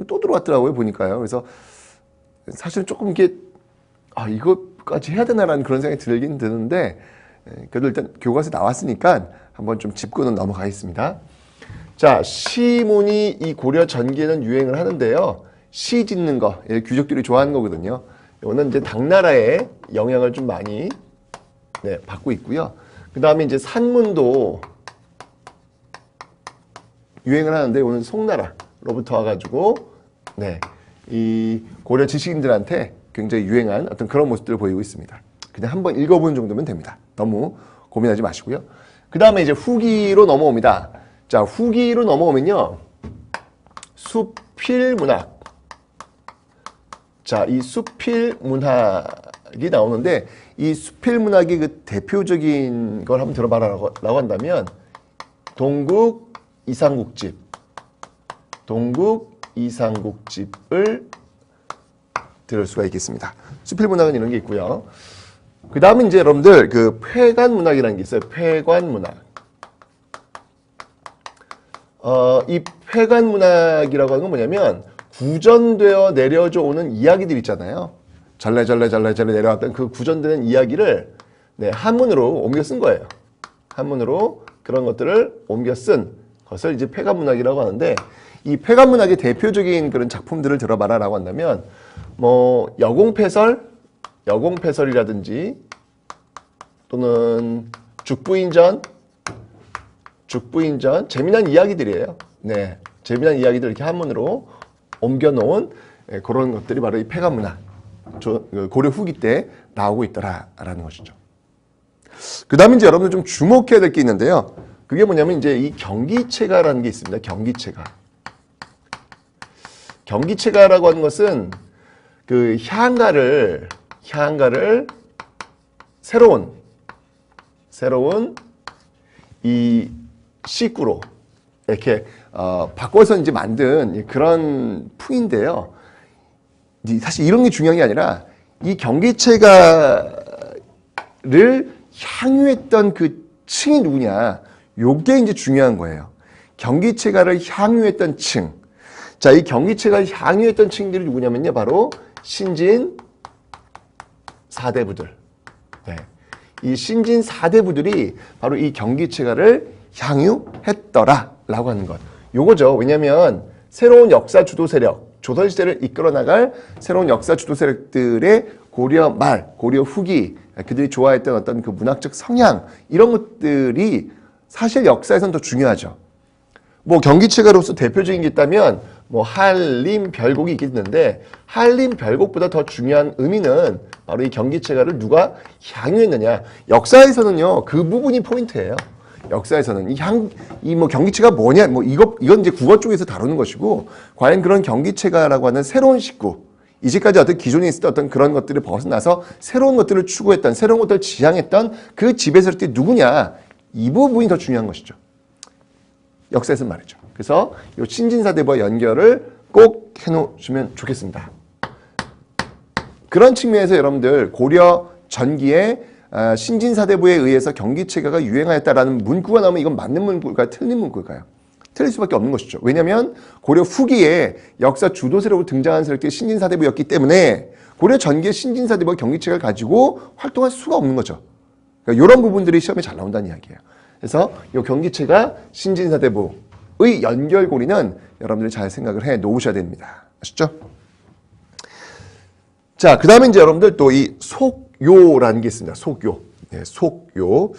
또 들어왔더라고요, 보니까요. 그래서 사실은 조금 이게 이거까지 해야 되나라는 그런 생각이 들긴 드는데, 그래도 일단 교과서에 나왔으니까 한번 좀 짚고는 넘어가겠습니다. 자, 시문이 이 고려 전기에는 유행을 하는데요. 시 짓는 거, 귀족들이 좋아하는 거거든요. 이거는 이제 당나라의 영향을 좀 많이 받고 있고요. 그 다음에 이제 산문도 유행을 하는데, 오늘 송나라로부터 와가지고, 이 고려 지식인들한테 굉장히 유행한 어떤 그런 모습들을 보이고 있습니다. 그냥 한번 읽어보는 정도면 됩니다. 너무 고민하지 마시고요. 그 다음에 이제 후기로 넘어옵니다. 자, 후기로 넘어오면요. 수필문학. 자, 이 수필문학이 나오는데, 이 수필문학의 그 대표적인 걸 한번 들어봐라고 한다면, 동국 이상국집. 동국 이상국집을 들을 수가 있겠습니다. 수필문학은 이런 게 있고요. 그 다음에 이제 여러분들 그 폐관문학이라는 게 있어요. 폐관문학. 이 폐관문학이라고 하는 건 뭐냐면, 구전되어 내려져 오는 이야기들 있잖아요. 잘래 내려왔던 그 구전되는 이야기를 한문으로 옮겨 쓴 거예요. 한문으로 그런 것들을 옮겨 쓴 것을 이제 폐관문학이라고 하는데, 이 폐관문학의 대표적인 그런 작품들을 들어봐라라고 한다면, 뭐 여공패설이라든지 또는 죽부인전 재미난 이야기들이에요. 재미난 이야기들 이렇게 한문으로 옮겨놓은 그런 것들이 바로 이 폐관문학, 고려 후기 때 나오고 있더라라는 것이죠. 그 다음에 이제 여러분들 좀 주목해야 될 게 있는데요. 그게 뭐냐면 이제 이 경기체가라는 게 있습니다. 경기체가. 경기체가라고 하는 것은 그 향가를 새로운 이 식구로 이렇게 바꿔서 이제 만든 그런 풍인데요. 사실 이런 게 중요한 게 아니라, 이 경기체가를 향유했던 그 층이 누구냐, 요게 이제 중요한 거예요. 경기체가를 향유했던 층. 자, 이 경기체가를 향유했던 층들이 누구냐면요, 바로 신진 사대부들. 이 신진 사대부들이 바로 이 경기체가를 향유했더라라고 하는 것. 요거죠. 왜냐하면 새로운 역사 주도 세력, 조선시대를 이끌어 나갈 새로운 역사 주도 세력들의 고려 말, 고려 후기, 그들이 좋아했던 어떤 그 문학적 성향, 이런 것들이 사실 역사에서는 더 중요하죠. 뭐 경기체가로서 대표적인 게 있다면 뭐 한림별곡이 있겠는데, 한림별곡보다 더 중요한 의미는 바로 이 경기체가를 누가 향유했느냐. 역사에서는요, 그 부분이 포인트예요. 역사에서는 이 뭐 경기체가 뭐냐, 뭐 이건 이제 국어 쪽에서 다루는 것이고, 과연 그런 경기체가라고 하는 새로운 식구, 이제까지 어떤 기존에 있었던 어떤 그런 것들을 벗어나서 새로운 것들을 추구했던, 새로운 것들을 지향했던 그 지배세력들이 누구냐, 이 부분이 더 중요한 것이죠. 역사에서는 말이죠. 그래서 이 신진사대부와 연결을 꼭 해놓으시면 좋겠습니다. 그런 측면에서 여러분들 고려 전기에 신진사대부에 의해서 경기체가가 유행하였다라는 문구가 나오면 이건 맞는 문구일까요? 틀린 문구일까요? 틀릴 수밖에 없는 것이죠. 왜냐하면 고려 후기에 역사 주도 세력으로 등장한 세력들이 신진사대부였기 때문에 고려 전기의 신진사대부와 경기체가를 가지고 활동할 수가 없는 거죠. 그러니까 이런 부분들이 시험에 잘 나온다는 이야기예요. 그래서 이 경기체가 신진사대부의 연결고리는 여러분들이 잘 생각을 해 놓으셔야 됩니다. 아시죠? 자, 그 다음에 이제 여러분들 또 이 속요라는 게 있습니다. 속요. 속요.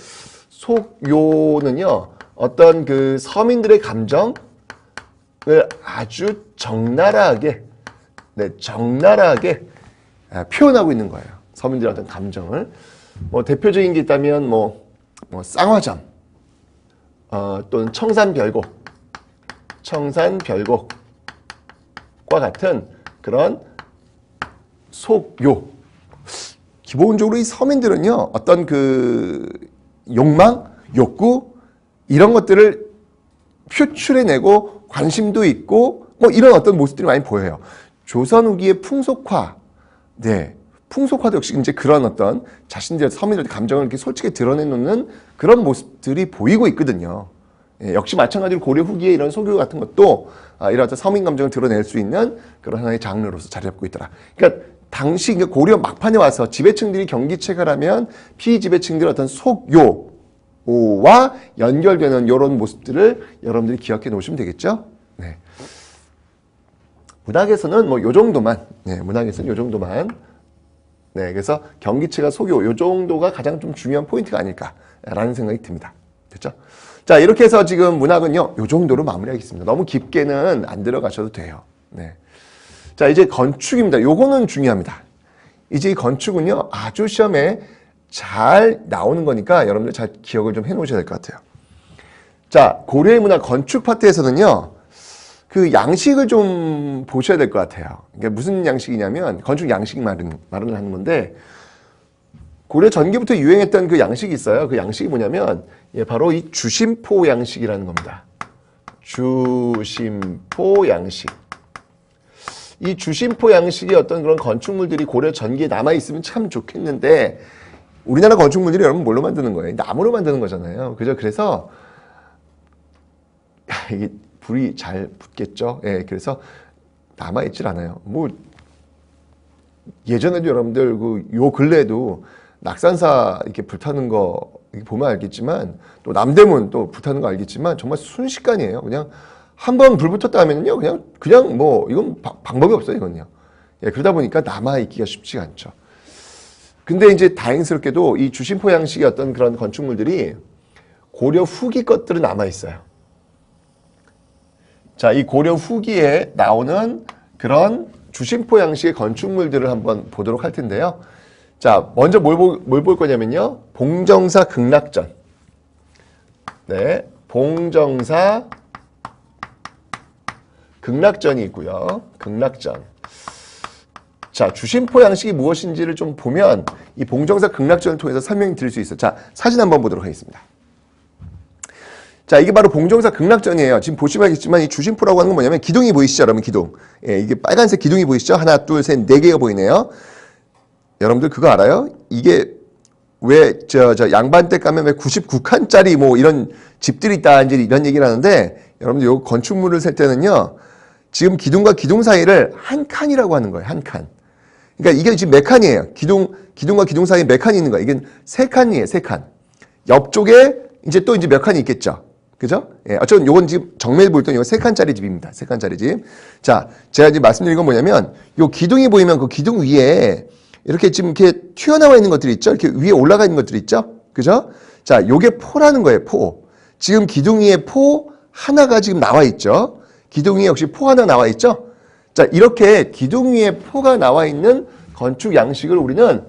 속요는요, 어떤 그 서민들의 감정을 아주 적나라하게 표현하고 있는 거예요. 서민들의 어떤 감정을. 뭐 대표적인 게 있다면 뭐 쌍화점, 또는 청산별곡과 같은 그런 속요. 기본적으로 이 서민들은요, 어떤 그 욕망, 욕구, 이런 것들을 표출해내고 관심도 있고 뭐 이런 어떤 모습들이 많이 보여요. 조선 후기의 풍속화, 풍속화도 역시 이제 그런 어떤 자신들의 서민들의 감정을 이렇게 솔직히 드러내놓는 그런 모습들이 보이고 있거든요. 예, 역시 마찬가지로 고려 후기에 이런 소교 같은 것도 이런 어떤 서민 감정을 드러낼 수 있는 그런 하나의 장르로서 자리 잡고 있더라. 그러니까 당시 고려 막판에 와서 지배층들이 경기체가라면 피지배층들의 어떤 속요와 연결되는 이런 모습들을 여러분들이 기억해 놓으시면 되겠죠. 네. 문학에서는 뭐 요 정도만, 네, 문학에서는 요 정도만. 네, 그래서 경기체가 속요 요 정도가 가장 좀 중요한 포인트가 아닐까라는 생각이 듭니다. 됐죠? 자, 이렇게 해서 지금 문학은요, 요 정도로 마무리하겠습니다. 너무 깊게는 안 들어가셔도 돼요. 네. 자, 이제 건축입니다. 요거는 중요합니다. 이제 이 건축은요, 아주 시험에 잘 나오는 거니까 여러분들 잘 기억을 좀 해 놓으셔야 될 것 같아요. 자, 고려의 문학 건축 파트에서는요, 그 양식을 좀 보셔야 될 것 같아요. 이게 무슨 양식이냐면, 건축 양식 말을 하는 건데, 고려 전기부터 유행했던 그 양식이 있어요. 그 양식이 뭐냐면, 예, 바로 이 주심포 양식이라는 겁니다. 주심포 양식. 이 주심포 양식의 어떤 그런 건축물들이 고려 전기에 남아있으면 참 좋겠는데, 우리나라 건축물들이 여러분 뭘로 만드는 거예요? 나무로 만드는 거잖아요. 그죠? 그래서, 이게 불이 잘 붙겠죠. 예, 그래서 남아있질 않아요. 뭐, 예전에도 여러분들 요 근래에도 낙산사 이렇게 불타는 거 보면 알겠지만, 또 남대문 또 불타는 거 알겠지만, 정말 순식간이에요. 그냥 한 번 불 붙었다 하면요, 그냥 뭐, 이건 방법이 없어요, 이건요. 예, 그러다 보니까 남아있기가 쉽지가 않죠. 근데 이제 다행스럽게도 이 주심포 양식의 어떤 그런 건축물들이 고려 후기 것들은 남아있어요. 자, 이 고려 후기에 나오는 그런 주심포 양식의 건축물들을 한번 보도록 할 텐데요. 자, 먼저 뭘 볼 거냐면요. 봉정사 극락전. 네, 봉정사 극락전이 있고요. 극락전. 자, 주심포 양식이 무엇인지를 좀 보면 이 봉정사 극락전을 통해서 설명이 드릴 수 있어요. 자, 사진 한번 보도록 하겠습니다. 자, 이게 바로 봉정사 극락전이에요. 지금 보시면 알겠지만 이 주심포라고 하는 건 뭐냐면 기둥이 보이시죠? 여러분 기둥. 예, 이게 빨간색 기둥이 보이시죠? 하나, 둘, 셋, 네 개가 보이네요. 여러분들 그거 알아요? 이게 왜 양반댁 가면 왜 99칸짜리 뭐 이런 집들이 있다 이런 얘기를 하는데 여러분들 요 건축물을 셀 때는요. 지금 기둥 사이를 한 칸이라고 하는 거예요. 한 칸. 그러니까 이게 지금 몇 칸이에요? 기둥과 기둥 사이에 몇 칸이 있는 거예요? 이게 세 칸이에요. 세 칸. 옆쪽에 이제 또 몇 칸이 있겠죠. 그죠? 예, 어쨌든 요건 지금 정면에 볼 때는 이거 세 칸짜리 집입니다. 세 칸짜리 집. 자, 제가 이제 말씀드린 건 뭐냐면 요 기둥이 보이면 그 기둥 위에 이렇게 지금 이렇게 튀어나와 있는 것들이 있죠. 이렇게 위에 올라가 있는 것들이 있죠. 그죠? 자, 요게 포라는 거예요. 포. 지금 기둥 위에 포 하나가 지금 나와 있죠. 기둥 위에 역시 포 하나 나와 있죠. 자, 이렇게 기둥 위에 포가 나와 있는 건축 양식을 우리는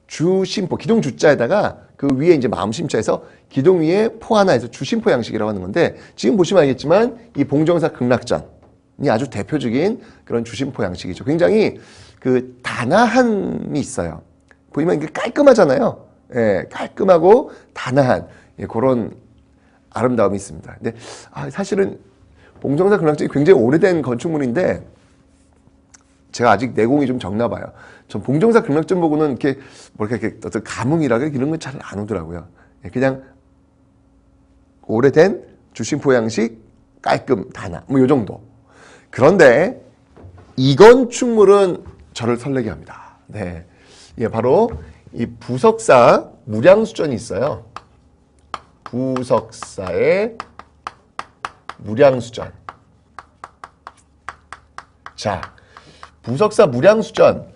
주심포, 기둥 주자에다가 그 위에 이제 마음심자에서 기둥 위에 포 하나에서 주심포 양식이라고 하는 건데 지금 보시면 알겠지만 이 봉정사 극락전이 아주 대표적인 그런 주심포 양식이죠. 굉장히 그 단아함이 있어요. 보이면 이게 깔끔하잖아요. 예, 깔끔하고 단아한 그런 아름다움이 있습니다. 근데 사실은 봉정사 극락전이 굉장히 오래된 건축물인데 제가 아직 내공이 좀 적나 봐요. 전 봉정사 극락전 보고는 이렇게 이렇게 어떤 감흥이라고 이런 건 잘 안 오더라고요. 그냥 오래된 주심포 양식 깔끔 단아 뭐 요 정도. 그런데 이 건축물은 저를 설레게 합니다. 네, 예, 바로 이 부석사 무량수전이 있어요. 부석사의 무량수전. 자, 부석사 무량수전.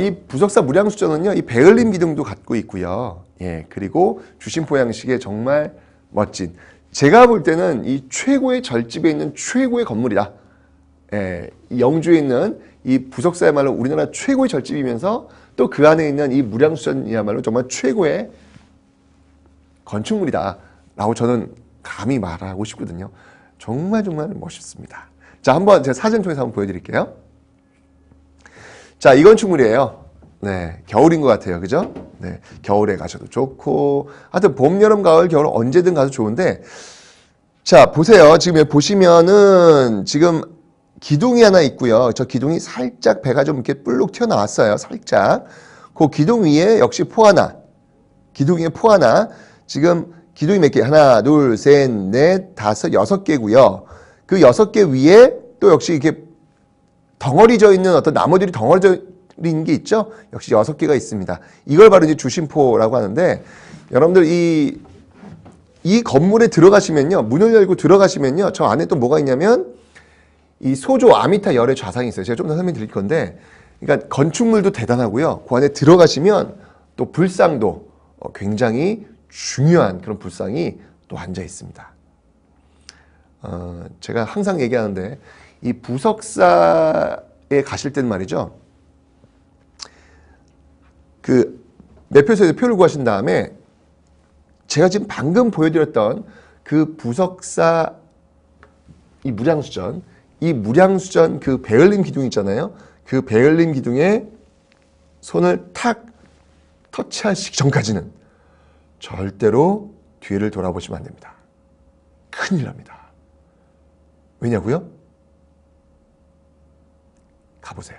이 부석사 무량수전은요, 이 베를린 기둥도 갖고 있고요. 예, 그리고 주심포 양식의 정말 멋진. 제가 볼 때는 이 최고의 절집에 있는 최고의 건물이다. 예, 영주에 있는 이 부석사야말로 우리나라 최고의 절집이면서 또 그 안에 있는 이 무량수전이야말로 정말 최고의 건축물이다. 라고 저는 감히 말하고 싶거든요. 정말 멋있습니다. 자, 한번 제가 사진 통해서 한번 보여드릴게요. 자, 이 건축물이에요. 네, 겨울인 것 같아요. 그죠? 네, 겨울에 가셔도 좋고, 하여튼 봄, 여름, 가을, 겨울 언제든 가도 좋은데, 자, 보세요. 지금 여기 보시면은 지금 기둥이 하나 있고요. 저 기둥이 살짝 배가 좀 이렇게 뿔룩 튀어나왔어요. 살짝. 그 기둥 위에 역시 포 하나. 기둥 위에 포 하나. 지금 기둥이 몇 개? 하나, 둘, 셋, 넷, 다섯, 6개고요. 그 6개 위에 또 역시 이렇게 덩어리져 있는 어떤 나무들이 덩어리져 있는 게 있죠. 역시 6개가 있습니다. 이걸 바로 이제 주심포라고 하는데, 여러분들 이 건물에 들어가시면요, 문을 열고 들어가시면요, 저 안에 또 뭐가 있냐면 이 소조 아미타 열의 좌상이 있어요. 제가 좀 더 설명드릴 건데, 그러니까 건축물도 대단하고요. 그 안에 들어가시면 또 불상도 굉장히 중요한 그런 불상이 또 앉아 있습니다. 제가 항상 얘기하는데, 이 부석사에 가실 때는 말이죠, 그 매표소에서 표를 구하신 다음에 제가 지금 방금 보여드렸던 그 부석사 이 무량수전 그 베을림 기둥 있잖아요. 그 베을림 기둥에 손을 탁 터치하시기 전까지는 절대로 뒤를 돌아보시면 안 됩니다. 큰일 납니다. 왜냐고요? 가보세요.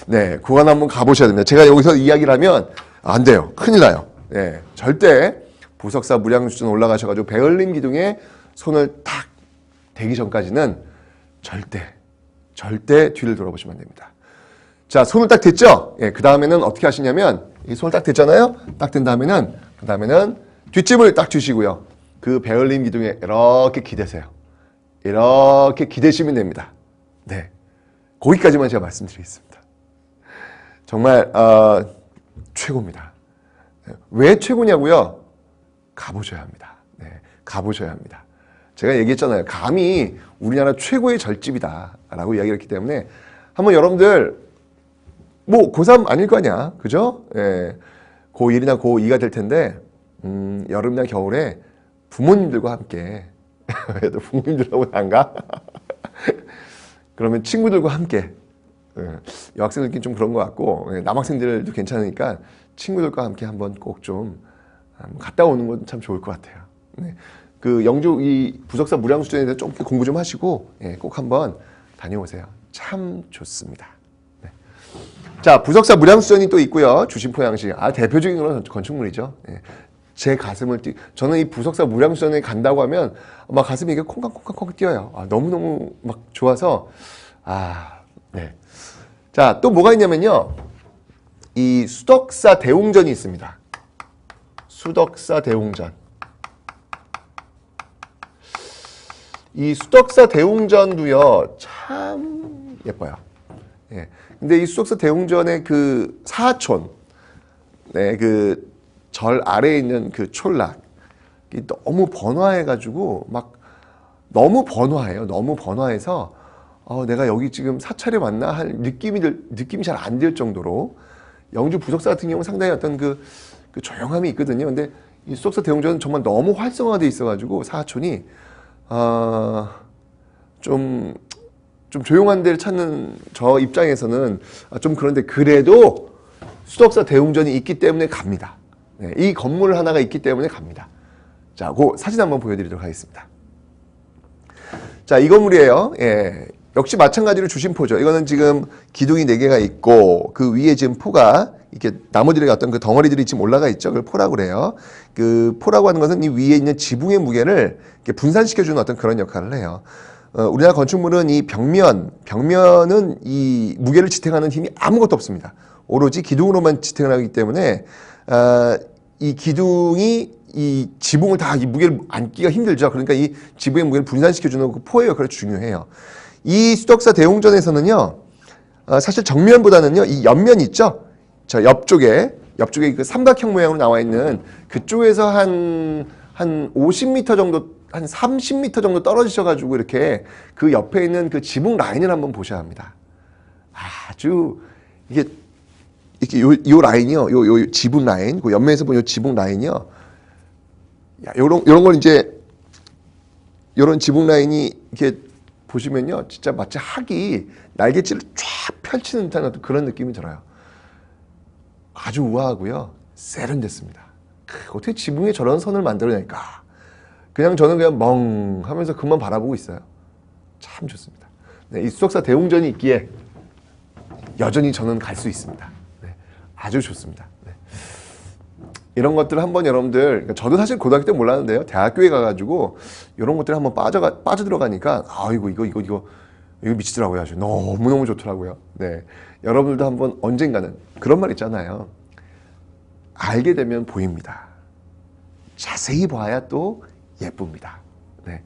네, 그건 한번 가보셔야 됩니다. 제가 여기서 이야기를 하면 안 돼요. 큰일 나요. 네, 절대 부석사 무량수전 올라가셔가지고 베을림 기둥에 손을 탁 대기 전까지는 절대 뒤를 돌아보시면 안 됩니다. 자, 손을 딱 댔죠? 예, 그 다음에는 어떻게 하시냐면, 이 손을 딱 댔잖아요? 딱 댄 다음에는, 그 다음에는 뒷짐을 딱 주시고요. 그 베을림 기둥에 이렇게 기대세요. 이렇게 기대시면 됩니다. 네. 거기까지만 제가 말씀드리겠습니다. 정말, 최고입니다. 왜 최고냐고요? 가보셔야 합니다. 네. 가보셔야 합니다. 제가 얘기했잖아요. 감히 우리나라 최고의 절집이다 라고 이야기를 했기 때문에 한번 여러분들 뭐 고3 아닐 거 아니야. 그죠? 예. 고1이나 고2가 될 텐데 여름이나 겨울에 부모님들과 함께 부모님들하고 안 가? 그러면 친구들과 함께 여학생들끼리 좀 그런 것 같고 남학생들도 괜찮으니까 친구들과 함께 한번 꼭 좀 갔다 오는 건 참 좋을 것 같아요. 네. 그 영주 이 부석사 무량수전에 대해서 좀 공부 좀 하시고 꼭 한번 다녀오세요. 참 좋습니다. 네. 자, 부석사 무량수전이 또 있고요. 주심포 양식. 대표적인 건 건축물이죠. 네. 제 가슴을 저는 이 부석사 무량수전에 간다고 하면 막 가슴이 이게 콩깍콩깍콩 뛰어요. 너무너무 막 좋아서 네. 자, 또 뭐가 있냐면요. 이 수덕사 대웅전이 있습니다. 수덕사 대웅전. 이 수덕사 대웅전도요, 참 예뻐요. 예. 근데 이 수덕사 대웅전의 그 사하촌, 네, 그 절 아래에 있는 그 촌락이 너무 번화해가지고 막 너무 번화해요. 너무 번화해서 내가 여기 지금 사찰에 왔나 할 느낌이 잘 안 들 정도로 영주 부석사 같은 경우는 상당히 어떤 그 조용함이 있거든요. 근데 이 수덕사 대웅전은 정말 너무 활성화되어 있어가지고 사하촌이 좀 조용한 데를 찾는 저 입장에서는 좀 그런데 그래도 수덕사 대웅전이 있기 때문에 갑니다. 네, 이 건물 하나가 있기 때문에 갑니다. 자, 그 사진 한번 보여드리도록 하겠습니다. 자, 이 건물이에요. 예, 역시 마찬가지로 주심포죠. 이거는 지금 기둥이 4개가 있고 그 위에 지금 포가 이렇게 나무들의 어떤 그 덩어리들이 지금 올라가 있죠. 그걸 포라고 그래요. 그 포라고 하는 것은 이 위에 있는 지붕의 무게를 이렇게 분산시켜주는 어떤 그런 역할을 해요. 우리나라 건축물은 이 벽면은 이 무게를 지탱하는 힘이 아무것도 없습니다. 오로지 기둥으로만 지탱을 하기 때문에 이 기둥이 이 지붕을 다 이 무게를 안기가 힘들죠. 그러니까 이 지붕의 무게를 분산시켜주는 그 포의 역할이 중요해요. 이 수덕사 대웅전에서는요, 사실 정면보다는요, 이 옆면 있죠? 저 옆쪽에 그 삼각형 모양으로 나와 있는 그쪽에서 한 50m 정도, 한 30m 정도 떨어지셔가지고 이렇게 그 옆에 있는 그 지붕 라인을 한번 보셔야 합니다. 아주 이게 이렇게 요 라인이요, 요 지붕 라인, 그 옆면에서 보면 요 지붕 라인이요. 야, 요런 걸 이제 요런 지붕 라인이 이렇게 보시면요, 진짜 마치 학이 날갯짓을 쫙 펼치는 듯한 어떤 그런 느낌이 들어요. 아주 우아하고요, 세련됐습니다. 어떻게 지붕에 저런 선을 만들어낼까? 그냥 저는 그냥 멍 하면서 그만 바라보고 있어요. 참 좋습니다. 네, 이 수덕사 대웅전이 있기에 여전히 저는 갈 수 있습니다. 네, 아주 좋습니다. 네. 이런 것들을 한번 여러분들, 저도 사실 고등학교 때 몰랐는데요. 대학교에 가가지고 이런 것들이 한번 빠져들어가니까 아이고 이거 미치더라고요. 아주 너무너무 좋더라고요. 네, 여러분들도 한번 언젠가는 그런 말 있잖아요. 알게 되면 보입니다. 자세히 봐야 또 예쁩니다. 네,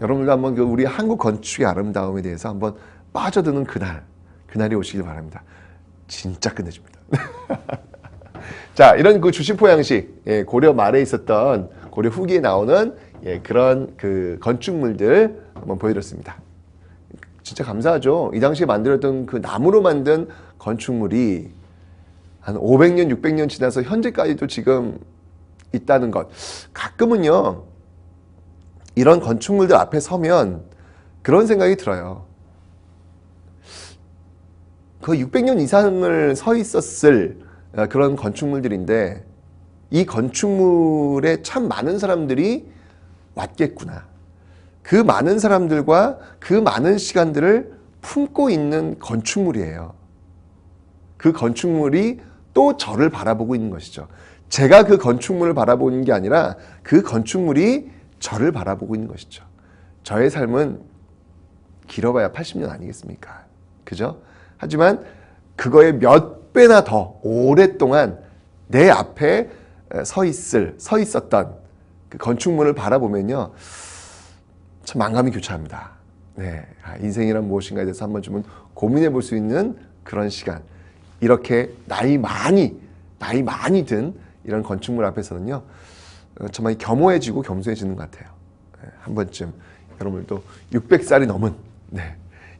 여러분들도 한번 우리 한국 건축의 아름다움에 대해서 한번 빠져드는 그날이 오시길 바랍니다. 진짜 끝내줍니다. 자, 이런 그 주심포 양식, 고려 말에 있었던, 고려 후기에 나오는 그런 그 건축물들 한번 보여드렸습니다. 진짜 감사하죠. 이 당시에 만들었던 그 나무로 만든 건축물이 한 500년, 600년 지나서 현재까지도 지금 있다는 것. 가끔은요, 이런 건축물들 앞에 서면 그런 생각이 들어요. 그 600년 이상을 서 있었을 그런 건축물들인데 이 건축물에 참 많은 사람들이 왔겠구나. 그 많은 사람들과 그 많은 시간들을 품고 있는 건축물이에요. 그 건축물이 또 저를 바라보고 있는 것이죠. 제가 그 건축물을 바라보는 게 아니라 그 건축물이 저를 바라보고 있는 것이죠. 저의 삶은 길어봐야 80년 아니겠습니까? 그죠? 하지만 그거의 몇 배나 더 오랫동안 내 앞에 서 있었던 그 건축물을 바라보면요, 참 만감이 교차합니다. 네, 인생이란 무엇인가에 대해서 한 번쯤은 고민해 볼 수 있는 그런 시간. 이렇게 나이 많이 든 이런 건축물 앞에서는요, 정말 겸허해지고 겸손해지는 것 같아요. 한 번쯤 여러분들도 600살이 넘은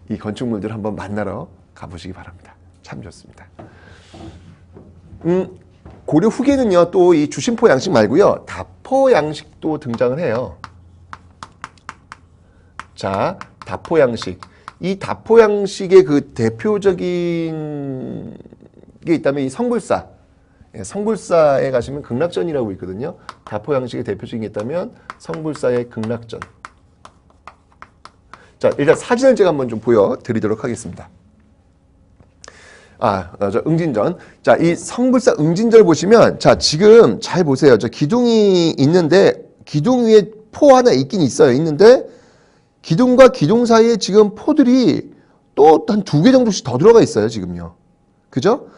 이 건축물들을 한번 만나러 가보시기 바랍니다. 참 좋습니다. 고려 후기에는요, 또 이 주심포 양식 말고요, 다포 양식도 등장을 해요. 자, 다포 양식. 이 다포 양식의 그 대표적인 게 있다면 이 성불사. 성불사에 가시면 극락전이라고 있거든요. 다포 양식의 대표적인 게 있다면 성불사의 극락전. 자, 일단 사진을 제가 한번 좀 보여드리도록 하겠습니다. 응진전. 자, 이 성불사 응진절 보시면, 자, 지금 잘 보세요. 저 기둥이 있는데, 기둥 위에 포 하나 있긴 있어요. 있는데, 기둥과 기둥 사이에 지금 포들이 또 한 2개 정도씩 더 들어가 있어요. 지금요. 그죠?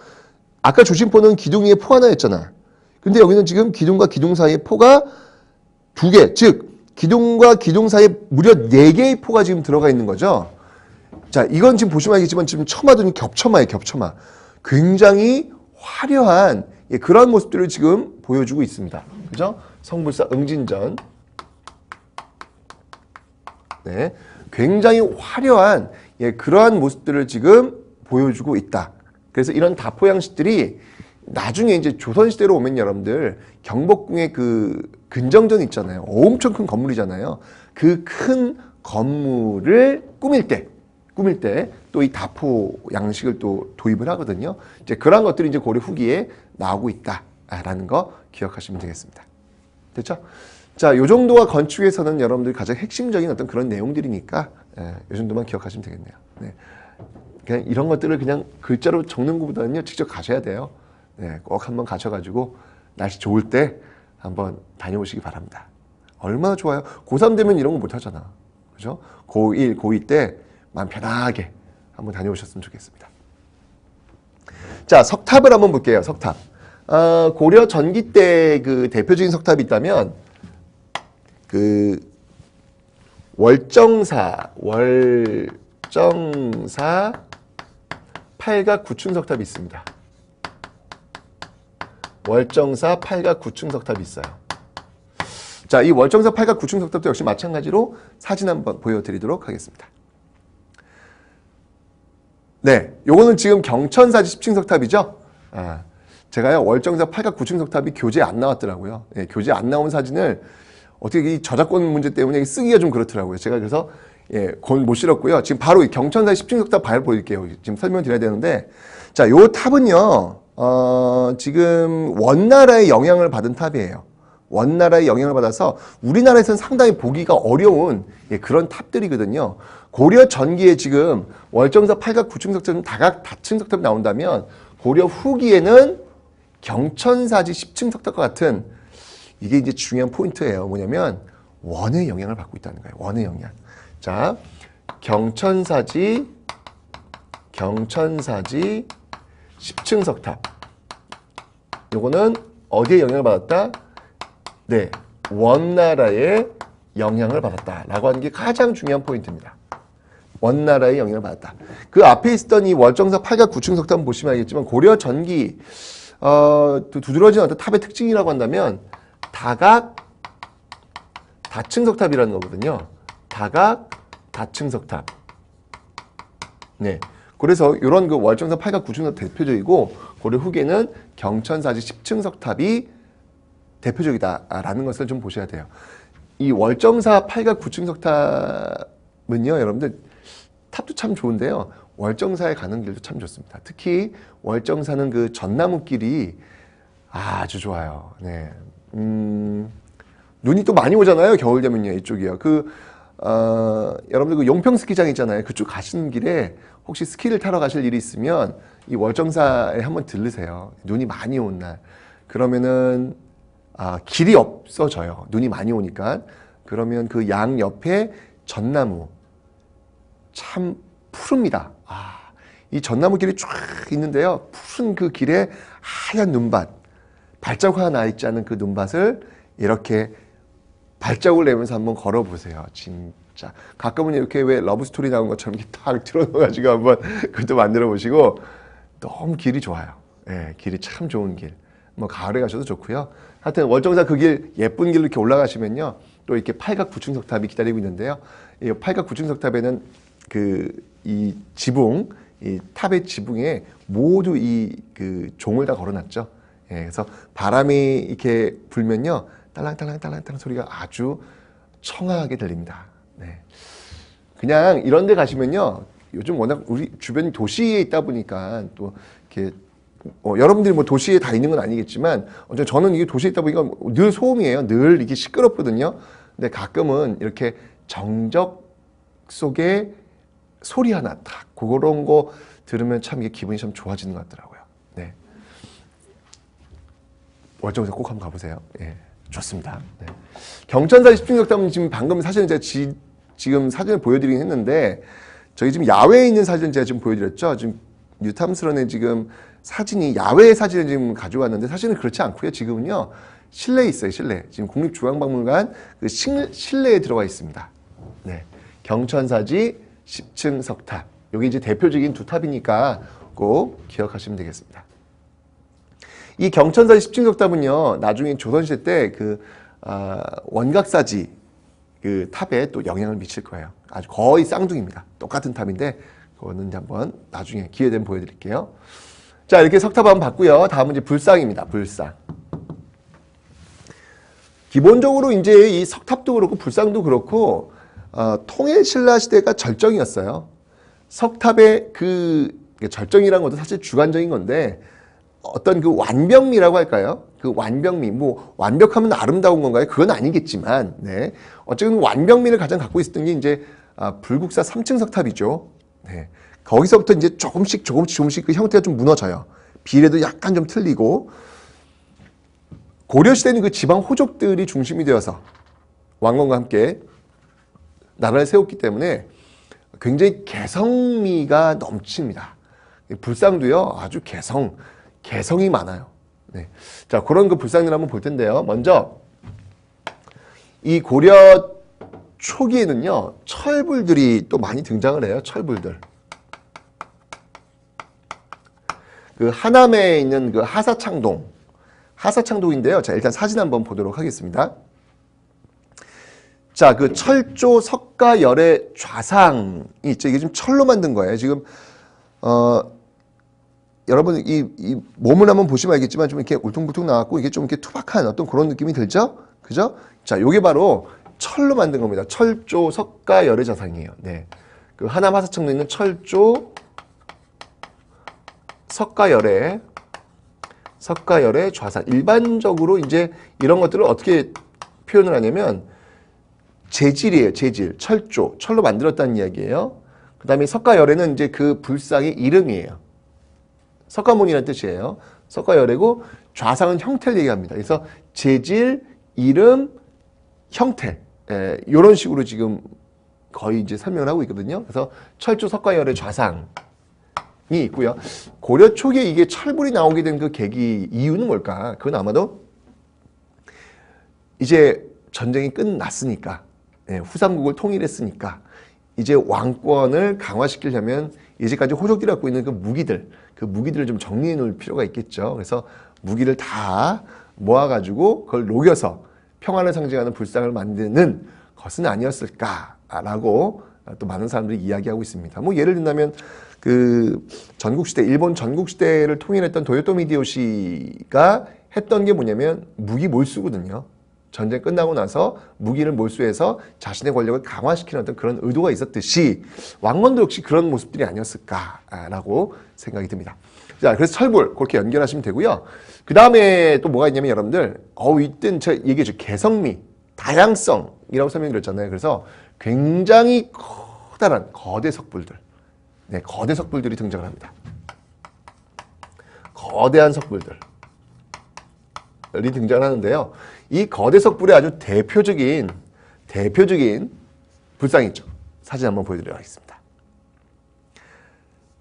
아까 주심포는 기둥 위에 포 하나였잖아. 근데 여기는 지금 기둥과 기둥 사이에 포가 2개, 즉 기둥과 기둥 사이에 무려 4개의 포가 지금 들어가 있는 거죠. 자, 이건 지금 보시면 알겠지만 지금 첨화도는 겹첨화예요. 겹첨화. 굉장히 화려한 그런 모습들을 지금 보여주고 있습니다. 그죠? 성불사 응진전. 네, 굉장히 화려한 그러한 모습들을 지금 보여주고 있다. 그래서 이런 다포 양식들이 나중에 이제 조선시대로 오면 여러분들 경복궁의 그 근정전 있잖아요. 엄청 큰 건물이잖아요. 그 큰 건물을 꾸밀 때 또 이 다포 양식을 또 도입을 하거든요. 이제 그런 것들이 이제 고려 후기에 나오고 있다라는 거 기억하시면 되겠습니다. 됐죠? 자, 요 정도가 건축에서는 여러분들 가장 핵심적인 어떤 그런 내용들이니까 요 정도만 기억하시면 되겠네요. 네. 그냥 이런 것들을 그냥 글자로 적는 것보다는요, 직접 가셔야 돼요. 네, 꼭 한번 가셔가지고 날씨 좋을 때 한번 다녀오시기 바랍니다. 얼마나 좋아요. 고3 되면 이런 거 못하잖아. 그죠? 고1, 고2 때 마음 편하게 한번 다녀오셨으면 좋겠습니다. 자, 석탑을 한번 볼게요. 석탑. 고려 전기 때 그 대표적인 석탑이 있다면 그 월정사 팔각 9층 석탑이 있습니다. 월정사 팔각 9층 석탑이 있어요. 자, 이 월정사 팔각 9층 석탑도 역시 마찬가지로 사진 한번 보여드리도록 하겠습니다. 네, 요거는 지금 경천사지 10층 석탑이죠. 제가요 월정사 팔각 9층 석탑이 교재에 안 나왔더라고요. 예, 교재에 안 나온 사진을 어떻게 이 저작권 문제 때문에 쓰기가 좀 그렇더라고요. 제가 그래서 못 실었고요. 지금 바로 이 경천사지 10층 석탑 바로 보여드릴게요. 지금 설명드려야 되는데, 자, 요 탑은요 지금 원나라의 영향을 받은 탑이에요. 원나라의 영향을 받아서 우리나라에서는 상당히 보기가 어려운 그런 탑들이거든요. 고려 전기에 지금 월정사 팔각 9층 석탑은 다각 다층 석탑이 나온다면 고려 후기에는 경천사지 10층 석탑과 같은 이게 이제 중요한 포인트예요. 뭐냐면 원의 영향을 받고 있다는 거예요. 원의 영향. 자, 경천사지 10층 석탑. 요거는 어디에 영향을 받았다? 네, 원나라의 영향을 받았다라고 하는 게 가장 중요한 포인트입니다. 원나라의 영향을 받았다. 그 앞에 있었던 이 월정사 8각 9층 석탑 보시면 알겠지만 고려 전기 두드러진 어떤 탑의 특징이라고 한다면 다각 다층 석탑이라는 거거든요. 다각 다층 석탑. 네. 그래서 이런 그 월정사 8각 9층 석탑 대표적이고 고려 후기에는 경천사지 10층 석탑이 대표적이다라는 것을 좀 보셔야 돼요. 이 월정사 8각 9층 석탑은요, 여러분들 탑도 참 좋은데요. 월정사에 가는 길도 참 좋습니다. 특히 월정사는 그 전나무길이 아주 좋아요. 네. 눈이 또 많이 오잖아요. 겨울 되면요. 이쪽이요. 여러분들 그 용평 스키장 있잖아요. 그쪽 가시는 길에 혹시 스키를 타러 가실 일이 있으면 이 월정사에 한번 들르세요. 눈이 많이 온 날. 그러면은 길이 없어져요. 눈이 많이 오니까. 그러면 그 양 옆에 전나무 참 푸릅니다. 이 전나무 길이 쫙 있는데요. 푸른 그 길에 하얀 눈밭, 발자국 하나 나 있지 않은 그 눈밭을 이렇게 발자국을 내면서 한번 걸어보세요. 진짜. 가끔은 이렇게 왜 러브스토리 나온 것처럼 이렇게 탁 틀어놓아가지고 한번 그것도 만들어 보시고 너무 길이 좋아요. 예, 길이 참 좋은 길. 뭐 가을에 가셔도 좋고요. 하여튼 월정사 그 길 예쁜 길로 이렇게 올라가시면요. 또 이렇게 8각 9층 석탑이 기다리고 있는데요. 이 8각 9층 석탑에는 이 지붕, 이 탑의 지붕에 모두 그 종을 다 걸어놨죠. 예, 그래서 바람이 이렇게 불면요. 딸랑딸랑 소리가 아주 청아하게 들립니다. 네. 그냥 이런 데 가시면요. 요즘 워낙 우리 주변 도시에 있다 보니까 또 이렇게 여러분들이 뭐 도시에 다 있는 건 아니겠지만 저는 이게 도시에 있다 보니까 늘 소음이에요. 늘 이게 시끄럽거든요. 근데 가끔은 이렇게 정적 속에 소리 하나 딱 그런 거 들으면 참 이게 기분이 참 좋아지는 것 같더라고요. 네. 월정사 꼭 한번 가보세요. 예. 좋습니다. 네. 경천사 10층 석탑은 지금 방금 사진을 제가 지금 사진을 보여드리긴 했는데 저희 지금 야외에 있는 사진 제가 지금 보여드렸죠. 지금 뉴탐스런의 지금 사진이 야외의 사진을 지금 가져왔는데 사실은 그렇지 않고요. 지금은요 실내에 있어요. 실내. 지금 국립중앙박물관 그 실내에 들어가 있습니다. 네. 경천사지 10층 석탑. 여기 이제 대표적인 두 탑이니까 꼭 기억하시면 되겠습니다. 이 경천사지 10층 석탑은요, 나중에 조선시대 때 원각사지 그 탑에 또 영향을 미칠 거예요. 아주 거의 쌍둥이입니다. 똑같은 탑인데, 그거는 이제 한번 나중에 기회 되면 보여드릴게요. 자, 이렇게 석탑 한번 봤고요. 다음은 이제 불상입니다. 불상. 기본적으로 이제 이 석탑도 그렇고 불상도 그렇고, 통일신라 시대가 절정이었어요. 석탑의 그 절정이라는 것도 사실 주관적인 건데, 어떤 그 완벽미라고 할까요? 그 완벽미, 뭐 완벽하면 아름다운 건가요? 그건 아니겠지만, 네. 어쨌든 완벽미를 가장 갖고 있었던 게 이제 불국사 3층 석탑이죠. 네. 거기서부터 이제 조금씩 그 형태가 좀 무너져요. 비례도 약간 좀 틀리고 고려 시대는 그 지방 호족들이 중심이 되어서 왕건과 함께 나라를 세웠기 때문에 굉장히 개성미가 넘칩니다. 불상도요 아주 개성이 많아요. 네. 자, 그런 그 불상들 한번 볼 텐데요. 먼저 이 고려 초기에는요 철불들이 또 많이 등장을 해요. 철불들. 그 하남에 있는 그 하사창동인데요. 자, 일단 사진 한번 보도록 하겠습니다. 자, 그 철조 석가열의 좌상이 있죠. 이게 지금 철로 만든 거예요. 지금 여러분 이 몸을 한번 보시면 알겠지만 좀 이렇게 울퉁불퉁 나왔고 이게 좀 이렇게 투박한 어떤 그런 느낌이 들죠? 그죠? 자, 요게 바로 철로 만든 겁니다. 철조 석가열의 좌상이에요. 네. 그 하남 하사창동에 있는 철조 석가열의 좌상. 일반적으로 이제 이런 것들을 어떻게 표현을 하냐면 재질이에요. 재질. 철로 만들었다는 이야기예요. 그 다음에 석가열에는 이제 그 불상의 이름이에요. 석가모니라는 뜻이에요. 석가열이고 좌상은 형태를 얘기합니다. 그래서 재질, 이름, 형태 이런 식으로 지금 거의 이제 설명을 하고 있거든요. 그래서 철조 석가열의 좌상이 있고요. 고려 초기에 이게 철불이 나오게 된 그 계기 이유는 뭘까? 그건 아마도 이제 전쟁이 끝났으니까, 후삼국을 통일했으니까 이제 왕권을 강화시키려면 이제까지 호족들이 갖고 있는 그 무기들을 좀 정리해 놓을 필요가 있겠죠. 그래서 무기를 다 모아가지고 그걸 녹여서 평안을 상징하는 불상을 만드는 것은 아니었을까라고 또 많은 사람들이 이야기하고 있습니다. 뭐 예를 든다면 그 전국시대, 일본 전국시대를 통일했던 도요토미 히데요시가 했던 게 뭐냐면 무기 몰수거든요. 전쟁 끝나고 나서 무기를 몰수해서 자신의 권력을 강화시키는 어떤 그런 의도가 있었듯이 왕건도 역시 그런 모습들이 아니었을까라고 생각이 듭니다. 자, 그래서 철불 그렇게 연결하시면 되고요. 그 다음에 또 뭐가 있냐면 여러분들, 이땐 제가 얘기했죠. 개성미, 다양성이라고 설명드렸잖아요. 그래서 굉장히 커다란 거대 석불들, 거대 석불들이 등장을 합니다. 거대한 석불들이 등장하는데요. 이 거대 석불의 아주 대표적인 불상이 있죠. 사진 한번 보여드리도록 하겠습니다.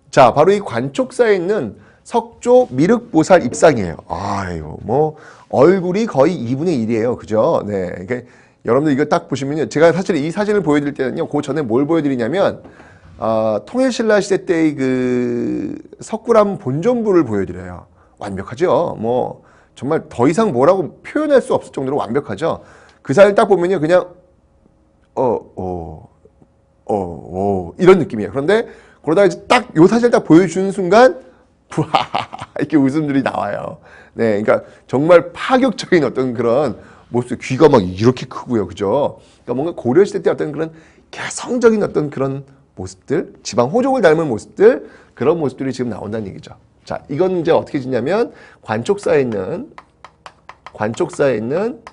자, 바로 이 관촉사에 있는 석조 미륵보살 입상이에요. 아유, 뭐 얼굴이 거의 2분의 1이에요. 그죠? 네. 그러니까 여러분들 이거 딱 보시면요. 제가 사실 이 사진을 보여드릴 때는요. 그 전에 뭘 보여드리냐면 통일신라 시대 때의 그 석굴암 본전부를 보여드려요. 완벽하죠. 뭐 정말 더 이상 뭐라고 표현할 수 없을 정도로 완벽하죠. 그 사진을 딱 보면요. 그냥 이런 느낌이에요. 그런데 그러다가 이제 딱 요 사진을 딱 보여주는 순간 부하 이렇게 웃음들이 나와요. 네, 그러니까 정말 파격적인 어떤 그런 모습, 귀가 막 이렇게 크고요, 그죠? 그러니까 뭔가 고려 시대 때 어떤 그런 개성적인 어떤 그런 모습들, 지방 호족을 닮은 모습들, 그런 모습들이 지금 나온다는 얘기죠. 자, 이건 이제 어떻게 짓냐면 관촉사에 있는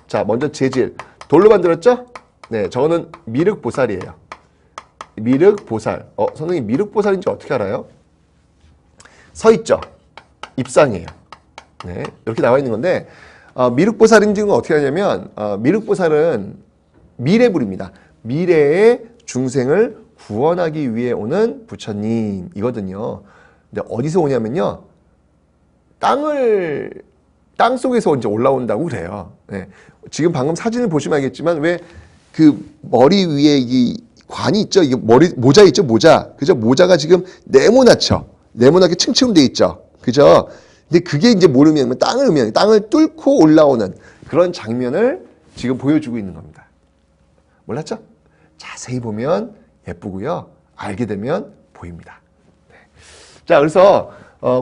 자, 먼저 재질 돌로 만들었죠? 네, 저거는 미륵보살이에요. 미륵보살. 선생님 미륵보살인지 어떻게 알아요? 서 있죠. 입상이에요. 네, 이렇게 나와 있는 건데 미륵보살인지는 어떻게 하냐면 미륵보살은 미래불입니다. 미래의 중생을 구원하기 위해 오는 부처님이거든요. 근데 어디서 오냐면요. 땅 속에서 이제 올라온다고 그래요. 네. 지금 방금 사진을 보시면 알겠지만 왜 그 머리 위에 이 관이 있죠. 이게 모자 있죠. 모자. 그죠? 모자가 지금 네모나게 층층 돼 있죠. 그죠? 근데 그게 이제 뭘 의미하냐면 땅을 뚫고 올라오는 그런 장면을 지금 보여주고 있는 겁니다. 몰랐죠? 자세히 보면 예쁘고요. 알게 되면 보입니다. 네. 자, 그래서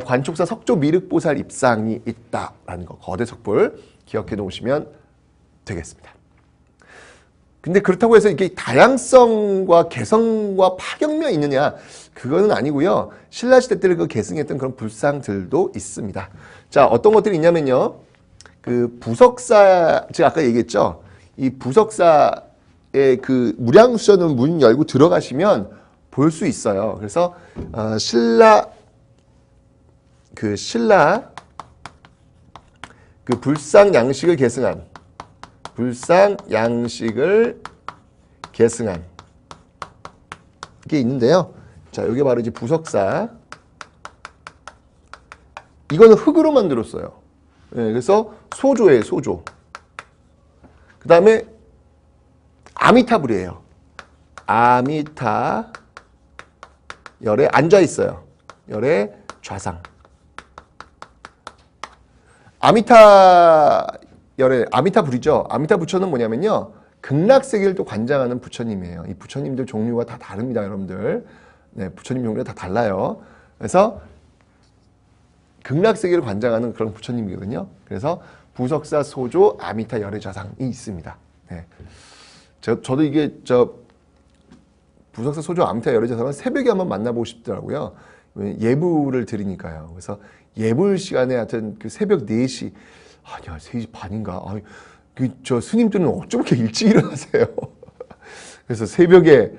관촉사 석조 미륵보살 입상이 있다라는 거, 거대 석불 기억해 놓으시면 되겠습니다. 근데 그렇다고 해서 이게 다양성과 개성과 파격력이 있느냐, 그거는 아니고요. 신라시대 때 그 계승했던 그런 불상들도 있습니다. 자, 어떤 것들이 있냐면요. 그 부석사, 제가 아까 얘기했죠. 이 부석사의 그 무량수전은 문 열고 들어가시면 볼 수 있어요. 그래서 신라 그 불상 양식을 계승한 게 있는데요. 자, 여기 바로 이제 부석사. 이거는 흙으로 만들었어요. 네, 그래서 소조예요, 소조. 그 다음에 아미타불이에요. 아미타 열에 앉아 있어요. 열의 좌상. 아미타불이죠. 아미타 부처는 뭐냐면요. 극락세계를 또 관장하는 부처님이에요. 이 부처님들 종류가 다 다릅니다, 여러분들. 네, 부처님 종류가 다 달라요. 그래서 극락세계를 관장하는 그런 부처님이거든요. 그래서 부석사 소조 아미타 열의 좌상이 있습니다. 네. 저도 이게 부석사 소조 아미타 열의 좌상은 새벽에 한번 만나보고 싶더라고요. 예불을 드리니까요. 그래서 예불 시간에 하여튼 그 새벽 4시, 아니야, 3시 반인가? 저 스님들은 어쩜 이렇게 일찍 일어나세요? 그래서 새벽에,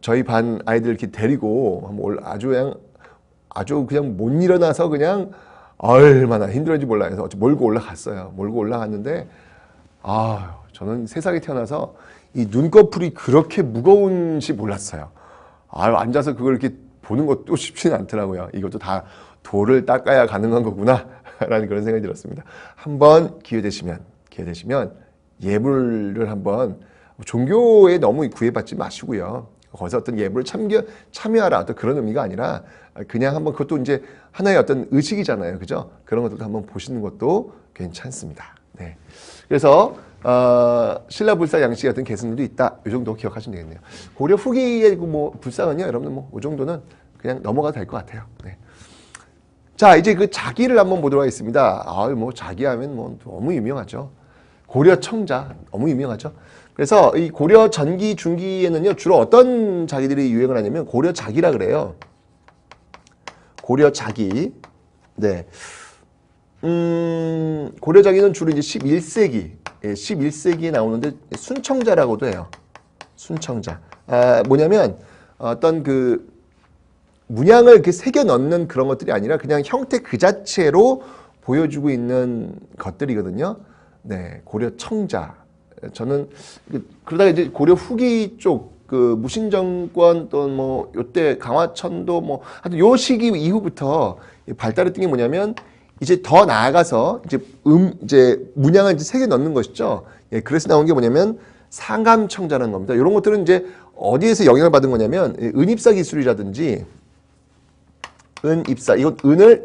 저희 반 아이들 이렇게 데리고, 아주 그냥 못 일어나서 그냥, 얼마나 힘들었는지 몰라요. 그래서 몰고 올라갔어요. 몰고 올라갔는데 저는 세상에 태어나서 이 눈꺼풀이 그렇게 무거운지 몰랐어요. 앉아서 그걸 이렇게 보는 것도 쉽지는 않더라고요. 이것도 다 돌을 닦아야 가능한 거구나 라는 그런 생각이 들었습니다. 한번 기회 되시면 예물을 한번, 종교에 너무 구애받지 마시고요. 거기서 어떤 예물을 참여하라 어떤 그런 의미가 아니라 그냥 한번, 그것도 이제 하나의 어떤 의식이잖아요. 그죠? 그런 것들도 한번 보시는 것도 괜찮습니다. 네. 그래서 신라 불사 양씨 같은 계승들도 있다. 이 정도 기억하시면 되겠네요. 고려 후기의 뭐 불상은요, 여러분들 뭐 이 정도는 그냥 넘어가도 될 것 같아요. 네. 자, 이제 그 자기를 한번 보도록 하겠습니다. 뭐 자기 하면 뭐 너무 유명하죠. 고려 청자 너무 유명하죠. 그래서 이 고려 전기 중기에는요, 주로 어떤 자기들이 유행을 하냐면 고려 자기라 그래요. 고려 자기. 네. 고려 자기는 주로 이제 11세기, 11세기에 나오는데 순청자라고도 해요. 순청자. 뭐냐면 어떤 그 문양을 이렇게 새겨 넣는 그런 것들이 아니라 그냥 형태 그 자체로 보여주고 있는 것들이거든요. 네, 고려 청자. 저는 그러다가 이제 고려 후기 쪽 그 무신정권 또 뭐 요때 강화천도 뭐 하여튼 요 시기 이후부터 발달했던 게 뭐냐면 이제 더 나아가서 이제 문양을 이제 새겨 넣는 것이죠. 예, 그래서 나온 게 뭐냐면 상감청자라는 겁니다. 이런 것들은 이제 어디에서 영향을 받은 거냐면 은입사 기술이라든지 은입사, 이건 은을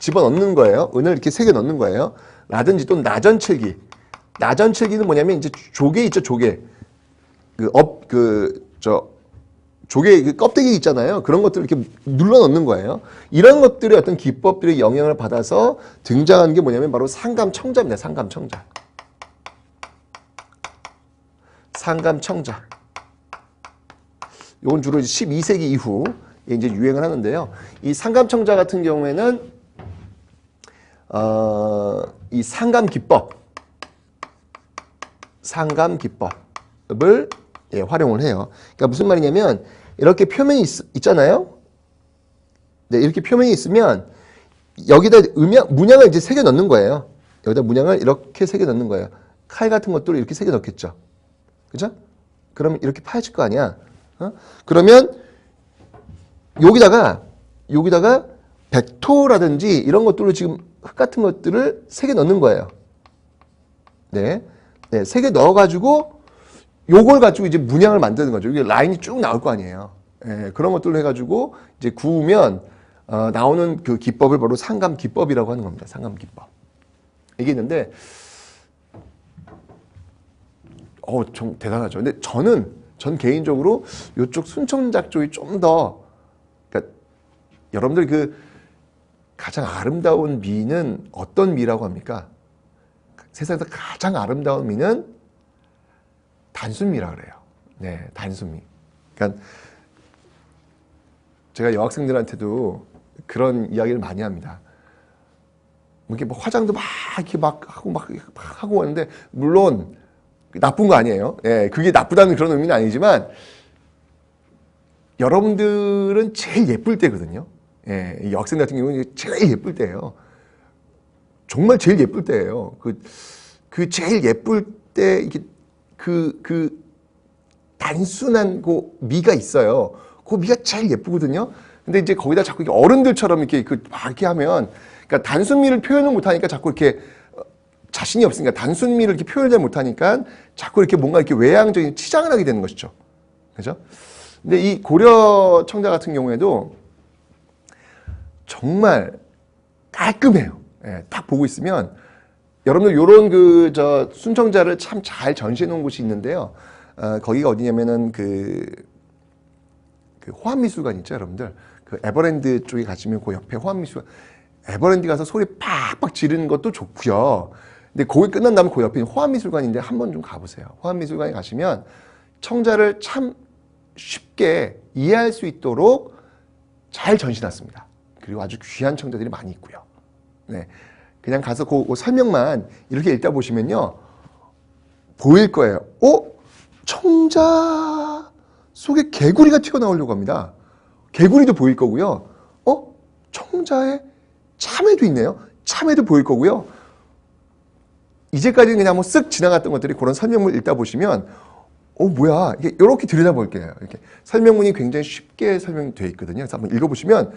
집어넣는 거예요. 은을 이렇게 새겨 넣는 거예요. 라든지 또 나전칠기. 나전칠기는 뭐냐면 이제 조개 있죠, 조개. 조개 그 껍데기 있잖아요. 그런 것들을 이렇게 눌러 넣는 거예요. 이런 것들의 어떤 기법들의 영향을 받아서 등장한 게 뭐냐면 바로 상감청자입니다. 상감청자. 상감청자. 이건 주로 12세기 이후 이제 유행을 하는데요. 이 상감청자 같은 경우에는 이 상감기법을 활용을 해요. 그러니까 무슨 말이냐면 이렇게 표면이 있잖아요. 네, 이렇게 표면이 있으면 여기다 문양을 이제 새겨 넣는 거예요. 여기다 문양을 이렇게 새겨 넣는 거예요. 칼 같은 것들을 이렇게 새겨 넣겠죠. 그죠? 그러면 이렇게 파여질 거 아니야. 그러면 여기다가 백토라든지 이런 것들을 지금 흙 같은 것들을 새겨 넣는 거예요. 네. 네, 새겨 넣어가지고 요걸 가지고 이제 문양을 만드는 거죠. 이게 라인이 쭉 나올 거 아니에요. 예, 그런 것들을 해가지고 이제 구우면 나오는 그 기법을 바로 상감기법이라고 하는 겁니다. 상감기법. 이게 있는데, 좀 대단하죠. 근데 전 개인적으로 이쪽 순청자 쪽이 좀 더, 그러니까 여러분들 그 가장 아름다운 미는 어떤 미라고 합니까? 세상에서 가장 아름다운 미는 단순미라 그래요. 네, 단순미. 그러니까 제가 여학생들한테도 그런 이야기를 많이 합니다. 이렇게 뭐 화장도 막 이렇게 막 하고 하는데 물론 나쁜 거 아니에요. 예, 그게 나쁘다는 그런 의미는 아니지만 여러분들은 제일 예쁠 때거든요. 예, 이 여학생 같은 경우는 제일 예쁠 때예요. 정말 제일 예쁠 때예요. 그 제일 예쁠 때 이게 그 단순한 그 미가 있어요. 그 미가 제일 예쁘거든요. 근데 이제 거기다 자꾸 이렇게 어른들처럼 이렇게 막 이렇게 하면, 그러니까 단순미를 표현을 못하니까 자꾸 이렇게 자신이 없으니까 단순미를 이렇게 표현을 못하니까 자꾸 이렇게 뭔가 이렇게 외향적인 치장을 하게 되는 것이죠. 그죠? 근데 이 고려 청자 같은 경우에도 정말 깔끔해요. 예, 딱 보고 있으면 여러분들 요런 순청자를 참 잘 전시해 놓은 곳이 있는데요. 거기가 어디냐면은 그 호암미술관 있죠, 여러분들. 그 에버랜드 쪽에 가시면 그 옆에 호암미술관. 에버랜드 가서 소리 팍팍 지르는 것도 좋고요. 근데 거기 끝난 다음에 그 옆에 호암미술관인데 한번 좀 가보세요. 호암미술관에 가시면 청자를 참 쉽게 이해할 수 있도록 잘 전시놨습니다. 그리고 아주 귀한 청자들이 많이 있고요. 네. 그냥 가서 그 설명만 이렇게 읽다 보시면요. 보일 거예요. 청자 속에 개구리가 튀어나오려고 합니다. 개구리도 보일 거고요. 청자에 참외도 있네요. 참에도 보일 거고요. 이제까지는 그냥 한번 쓱 지나갔던 것들이 그런 설명문을 읽다 보시면 뭐야 이게 이렇게 들여다볼게요. 이렇게 설명문이 굉장히 쉽게 설명되어 있거든요. 그래서 한번 읽어보시면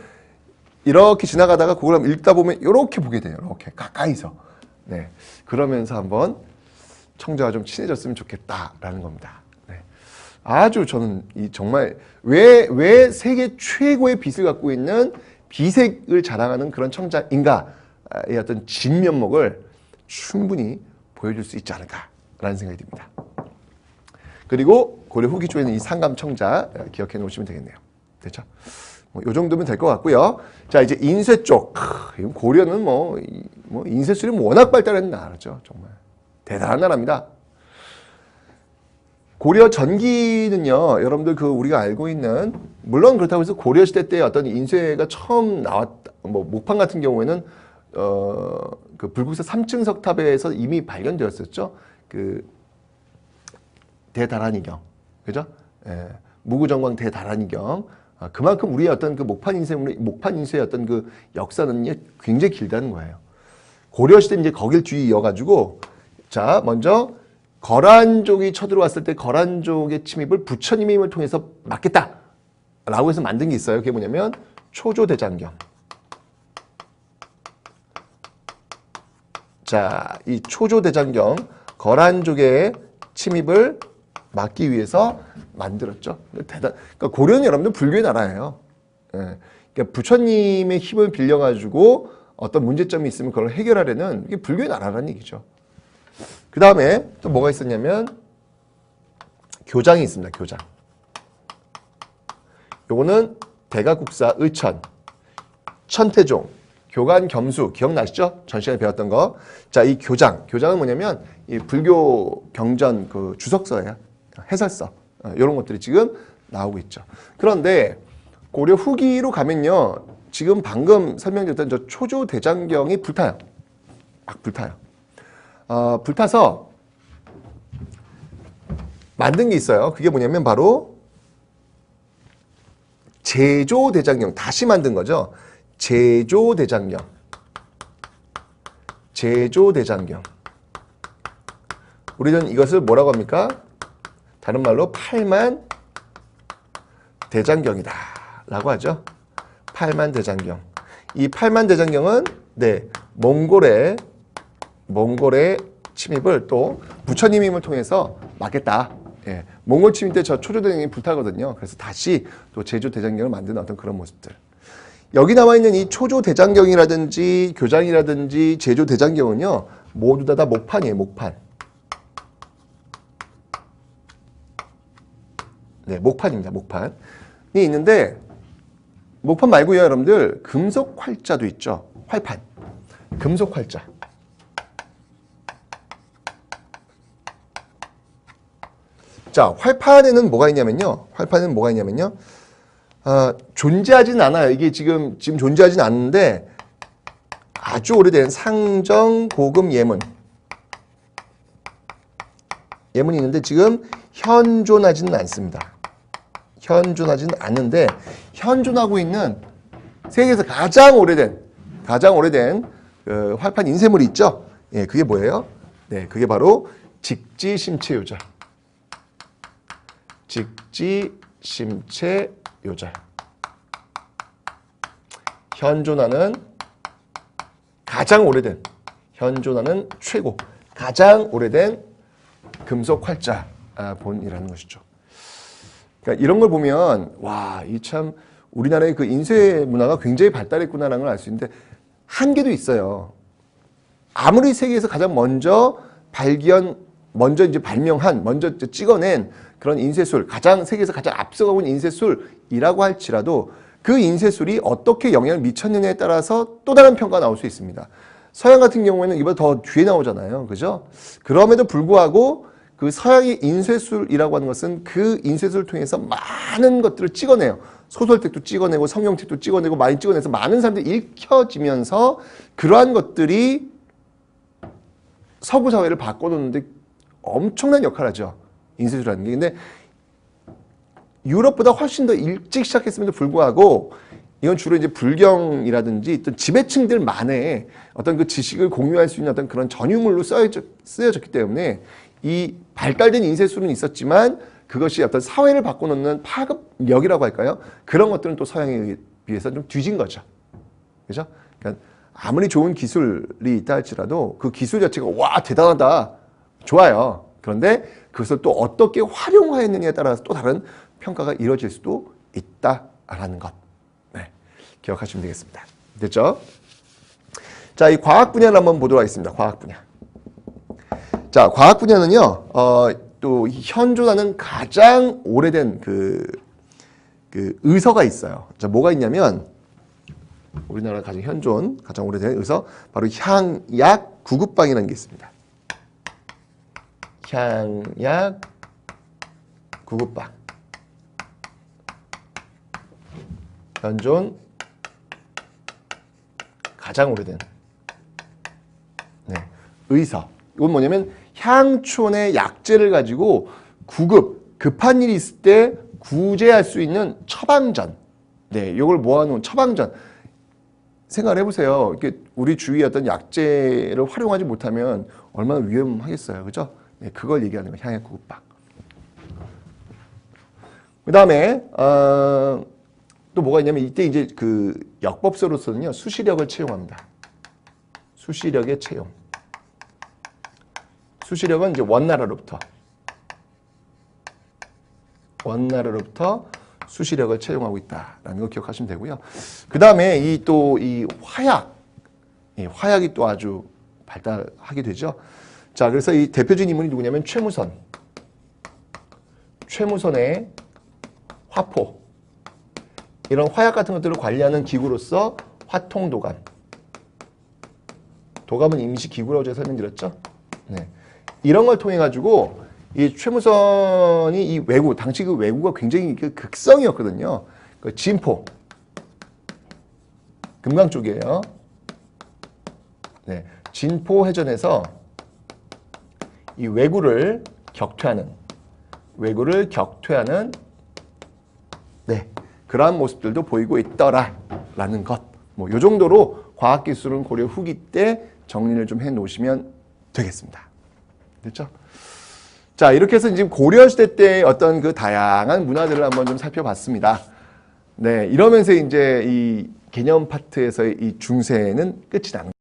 이렇게 지나가다가 그걸 한번 읽다 보면 이렇게 보게 돼요. 이렇게 가까이서. 네, 그러면서 한번 청자와 좀 친해졌으면 좋겠다라는 겁니다. 네. 아주 저는 정말 왜 세계 최고의 빛을 갖고 있는 비색을 자랑하는 그런 청자인가의 어떤 진면목을 충분히 보여줄 수 있지 않을까라는 생각이 듭니다. 그리고 고려 후기 쪽에는 이 상감청자 기억해 놓으시면 되겠네요. 됐죠? 이 정도면 될 것 같고요. 자, 이제 인쇄 쪽. 고려는 인쇄술이 워낙 발달한 나라죠. 정말 대단한 나라입니다. 고려 전기는요, 여러분들 우리가 알고 있는, 물론 그렇다고 해서 고려 시대 때 어떤 인쇄가 처음 나왔다, 목판 같은 경우에는 그 불국사 3층 석탑에서 이미 발견되었었죠. 대다란이경, 그죠? 예, 무구정광 대다란이경. 그만큼 우리의 어떤 목판 인쇄의 어떤 그 역사는 굉장히 길다는 거예요. 고려 시대 이제 거길 뒤에 이어가지고, 자, 먼저 거란족이 쳐들어왔을 때 거란족의 침입을 부처님의 힘을 통해서 막겠다라고 해서 만든 게 있어요. 그게 뭐냐면 초조대장경. 자, 이 초조대장경, 거란족의 침입을 막기 위해서 만들었죠. 그러니까 고려는 여러분들 불교의 나라예요. 예. 그러니까 부처님의 힘을 빌려가지고 어떤 문제점이 있으면 그걸 해결하려는 이게 불교의 나라라는 얘기죠. 그 다음에 또 뭐가 있었냐면 교장이 있습니다. 교장. 요거는 대가국사 의천, 천태종, 교관 겸수 기억나시죠? 전 시간에 배웠던 거. 자, 이 교장은 뭐냐면 이 불교 경전 주석서예요. 해설서. 이런 것들이 지금 나오고 있죠. 그런데 고려 후기로 가면요. 지금 방금 설명드렸던 저 초조대장경이 불타요. 막 불타요. 불타서 만든 게 있어요. 그게 뭐냐면 바로 제조대장경. 다시 만든 거죠. 제조대장경. 우리는 이것을 뭐라고 합니까? 다른 말로 팔만대장경이다 라고 하죠. 팔만대장경. 이 팔만대장경은 몽골의 침입을 또 부처님 힘을 통해서 막겠다. 예, 몽골 침입 때 저 초조대장경이 불타거든요. 그래서 다시 또 제조대장경을 만드는 어떤 그런 모습들. 여기 나와 있는 이 초조대장경이라든지 교장이라든지 제조대장경은요. 모두 다 목판이에요. 목판. 네, 목판입니다. 목판이 있는데 목판 말고요, 여러분들 금속 활자도 있죠. 활판. 금속 활자. 자, 활판에는 뭐가 있냐면요. 존재하진 않아요. 이게 지금 존재하진 않는데 아주 오래된 상정 고금 예문이 있는데 지금 현존하지는 않습니다. 현존하지는 않는데 현존하고 있는 세계에서 가장 오래된 그 활판 인쇄물이 있죠. 예, 그게 뭐예요? 네, 그게 바로 직지심체요절. 직지심체요절. 현존하는 가장 오래된 금속 활자 본이라는 것이죠. 그러니까 이런 걸 보면 와, 이 참 우리나라의 그 인쇄 문화가 굉장히 발달했구나라는 걸 알 수 있는데 한계도 있어요. 아무리 세계에서 가장 먼저 이제 발명한, 먼저 찍어낸 그런 인쇄술, 세계에서 가장 앞서가고 있는 인쇄술이라고 할지라도 그 인쇄술이 어떻게 영향을 미쳤느냐에 따라서 또 다른 평가가 나올 수 있습니다. 서양 같은 경우에는 이보다 더 뒤에 나오잖아요. 그죠? 그럼에도 불구하고 그 서양의 인쇄술이라고 하는 것은 그 인쇄술을 통해서 많은 것들을 찍어내요. 소설책도 찍어내고 성경책도 찍어내고 많이 찍어내서 많은 사람들이 읽혀지면서 그러한 것들이 서구 사회를 바꿔놓는데 엄청난 역할을 하죠. 인쇄술이라는 게. 근데 유럽보다 훨씬 더 일찍 시작했음에도 불구하고 이건 주로 이제 불경이라든지 또 지배층들만의 어떤 그 지식을 공유할 수 있는 어떤 그런 전유물로 쓰여졌기 때문에 이 발달된 인쇄술은 있었지만 그것이 어떤 사회를 바꿔놓는 파급력이라고 할까요? 그런 것들은 또 서양에 비해서 좀 뒤진 거죠. 그죠? 그러니까 아무리 좋은 기술이 있다 할지라도 그 기술 자체가 와 대단하다 좋아요. 그런데 그것을 또 어떻게 활용하였느냐에 따라서 또 다른 평가가 이루어질 수도 있다라는 것. 네, 기억하시면 되겠습니다. 됐죠? 자, 이 과학 분야를 한번 보도록 하겠습니다. 과학 분야. 자, 과학 분야는요. 또 현존하는 가장 오래된 그 의서가 있어요. 자, 뭐가 있냐면 우리나라 가장 오래된 의서 바로 향약 구급방이라는 게 있습니다. 향약 구급방. 현존 가장 오래된 의서. 이건 뭐냐면 향촌의 약재를 가지고 급한 일이 있을 때 구제할 수 있는 처방전. 네, 이걸 모아놓은 처방전. 생각을 해보세요. 이렇게 우리 주위에 어떤 약재를 활용하지 못하면 얼마나 위험하겠어요. 그죠? 네, 그걸 얘기하는 거예요. 향약 구급방. 그 다음에, 또 뭐가 있냐면 이때 이제 그 역법서로서는요, 수시력을 채용합니다. 수시력의 채용. 수시력은 이제 원나라로부터 수시력을 채용하고 있다라는 거 기억하시면 되고요. 그 다음에 이 화약이 또 아주 발달하게 되죠. 자, 그래서 이 대표적인 인물이 누구냐면 최무선의 화포. 이런 화약 같은 것들을 관리하는 기구로서 화통도감. 도감은 임시기구라고 제가 설명드렸죠. 네. 이런 걸 통해 가지고 이 최무선이 이 왜구, 당시 그 왜구가 굉장히 극성이었거든요. 그 진포, 금강 쪽이에요. 네. 진포 해전에서 이 왜구를 격퇴하는 네, 그러한 모습들도 보이고 있더라라는 것. 뭐 요 정도로 과학기술은 고려 후기 때 정리를 좀 해 놓으시면 되겠습니다. 됐죠? 자, 이렇게 해서 지금 고려시대 때 어떤 그 다양한 문화들을 한번 좀 살펴봤습니다. 네, 이러면서 이제 이 개념 파트에서의 이 중세는 끝이 나는